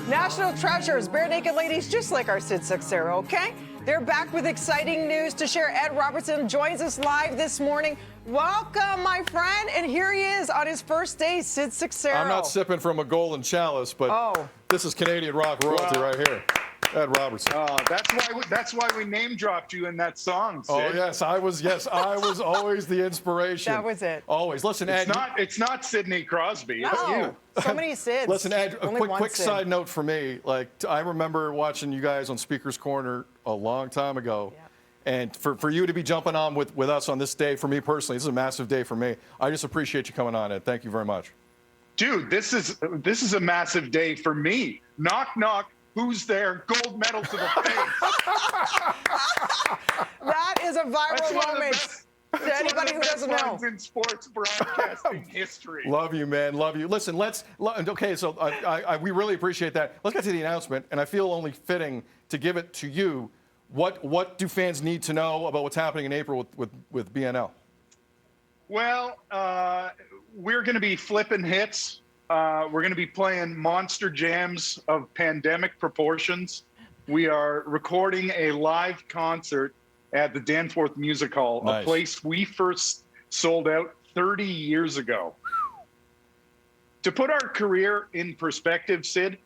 National treasures, Barenaked Ladies, just like our Sid Seixeiro, okay? They're back with exciting news to share. Ed Robertson joins us live this morning. Welcome, my friend. And here he is on his first day, Sid Seixeiro. I'm not sipping from a golden chalice, but this is Canadian rock royalty right here. Ed Robertson. Oh, that's why we name dropped you in that song, Sid. Oh yes, I was always the inspiration. That was it. Always. Listen, Ed. It's not Sidney Crosby. It's you. So many Sids. Listen, Ed. A quick Sid. side note for me. Like I remember watching you guys on Speaker's Corner a long time ago. Yeah. And for you to be jumping on with us on this day, for me personally, this is a massive day for me. I just appreciate you coming on, Ed. Thank you very much. Dude, this is a massive day for me. Knock, knock. Who's there? Gold medal to the face. That is a viral moment to anybody who doesn't know. In sports broadcasting history. Love you, man. Love you. Listen, okay, so we really appreciate that. Let's get to the announcement, and I feel only fitting to give it to you. What do fans need to know about what's happening in April with BNL? Well, we're going to be flipping hits. We're going to be playing monster jams of pandemic proportions. We are recording a live concert at the Danforth Music Hall, a place we first sold out 30 years ago. To put our career in perspective, Sid,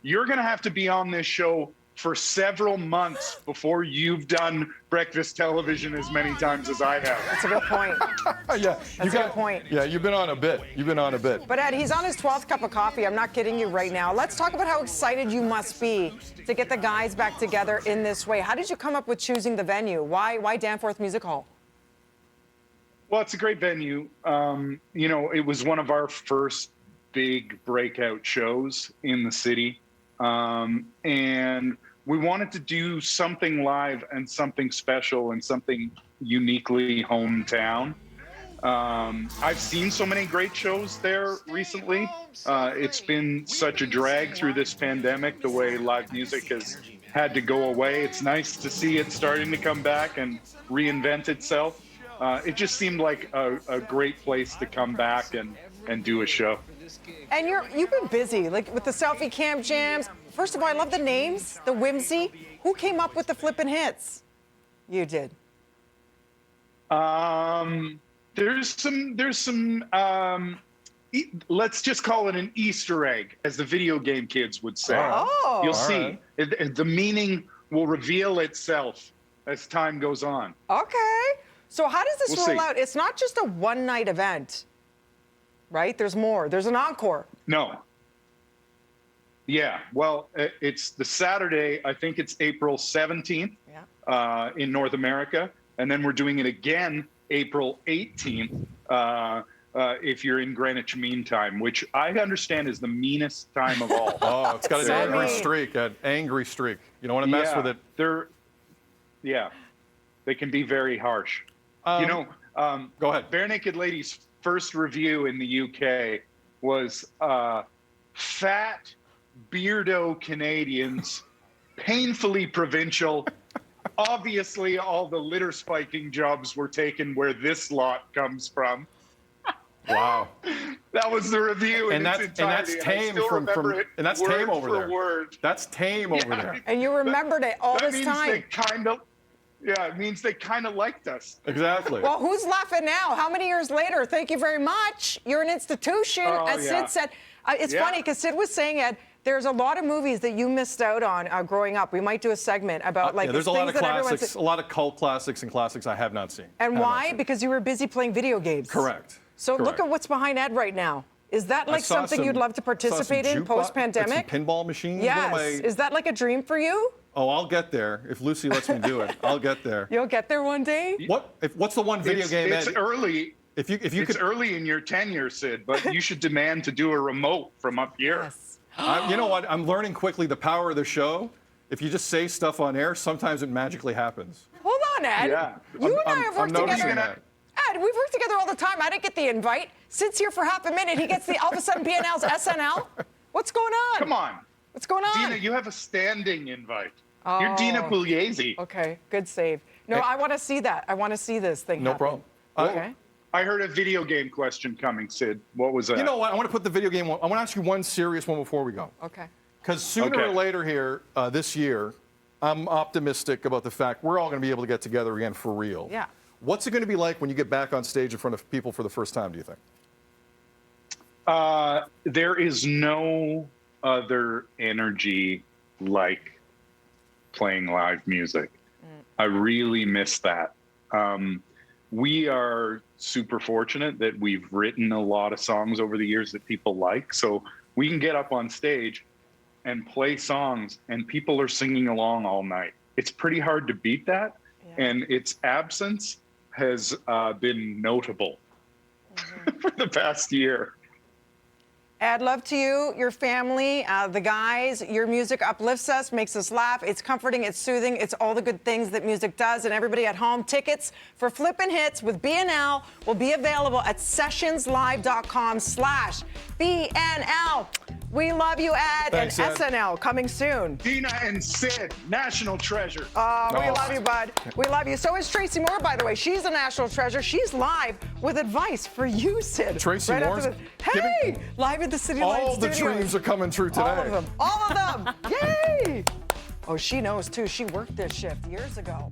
you're going to have to be on this show for several months before you've done breakfast television as many times as I have. That's a good point. Yeah, that's a good point. Yeah, you've been on a bit. But Ed, he's on his 12th cup of coffee. I'm not kidding you right now. Let's talk about how excited you must be to get the guys back together in this way. How did you come up with choosing the venue? Why Danforth Music Hall? Well, it's a great venue. You know, it was one of our first big breakout shows in the city. And we wanted to do something live and something special and something uniquely hometown. I've seen so many great shows there recently. It's been such a drag through this pandemic, the way live music has had to go away. It's nice to see it starting to come back and reinvent itself. It just seemed like a great place to come back and do a show. And you've been busy, like with the selfie cam jams. First of all, I love the names, the whimsy. Who came up with the flippin' hits? You did. There's some. Let's just call it an Easter egg, as the video game kids would say. Oh, you'll see. The meaning will reveal itself as time goes on. Okay. So how does this roll out? It's not just a one-night event, right? There's more. There's an encore. No. Yeah, well, it's the Saturday, I think it's April 17th in North America. And then we're doing it again April 18th if you're in Greenwich Mean Time, which I understand is the meanest time of all. Oh, it's got an angry streak, an angry streak. You don't want to mess with it. They can be very harsh. Go ahead. Barenaked Ladies' first review in the UK was fat, beardo Canadians, painfully provincial. Obviously, all the litter spiking jobs were taken where this lot comes from. Wow. That was the review in its entirety. And that's tame that's tame over there. Word. That's tame over there. And you remembered it all this time. It means they kind of liked us. Exactly. Well, who's laughing now? How many years later? Thank you very much. You're an institution. As Sid said, it's funny because Sid was saying, Ed, there's a lot of movies that you missed out on growing up. We might do a segment about there's a lot of classics, a lot of cult classics and classics I have not seen. And why? Because you were busy playing video games. Correct. So look at what's behind Ed right now. Is that like something you'd love to participate in post-pandemic? Some pinball machines? Yes. Is that like a dream for you? Oh, I'll get there. If Lucy lets me do it, I'll get there. You'll get there one day? What's the one video game, Ed? It's early. It's early in your tenure, Sid, but you should demand to do a remote from up here. Yes. You know what? I'm learning quickly the power of the show. If you just say stuff on air, sometimes it magically happens. Hold on, Ed. Yeah. You and I have worked together. Ed, we've worked together all the time. I didn't get the invite. Sid's here for half a minute. He gets the all of a sudden BNL's SNL. What's going on? Come on. What's going on? Dina, you have a standing invite. Oh. You're Dina Pugliese. Okay, good save. No, I want to see that. I want to see this thing happen. No problem. Okay. I heard a video game question coming, Sid. What was that? You know what? I want to put the video game one. I want to ask you one serious one before we go. Okay. Because sooner or later here this year, I'm optimistic about the fact we're all going to be able to get together again for real. Yeah. What's it going to be like when you get back on stage in front of people for the first time, do you think? There is no other energy like playing live music. I really miss that. We are super fortunate that we've written a lot of songs over the years that people like. So we can get up on stage and play songs and people are singing along all night. It's pretty hard to beat that. Yeah. And its absence has been notable for the past year. Ed, love to you, your family, the guys. Your music uplifts us, makes us laugh. It's comforting, it's soothing, it's all the good things that music does. And everybody at home, tickets for Flippin' Hits with BNL will be available at sessionslive.com/BNL. We love you, Ed. Thanks, and Ed. SNL coming soon. Dina and Sid, national treasure. We love you, bud. We love you. So is Tracy Moore, by the way. She's a national treasure. She's live with advice for you, Sid. Tracy right Moore's Hey! Live at the City Lights all the Studios. dreams are coming true today. All of them. All of them. Yay! Oh, she knows, too. She worked this shift years ago.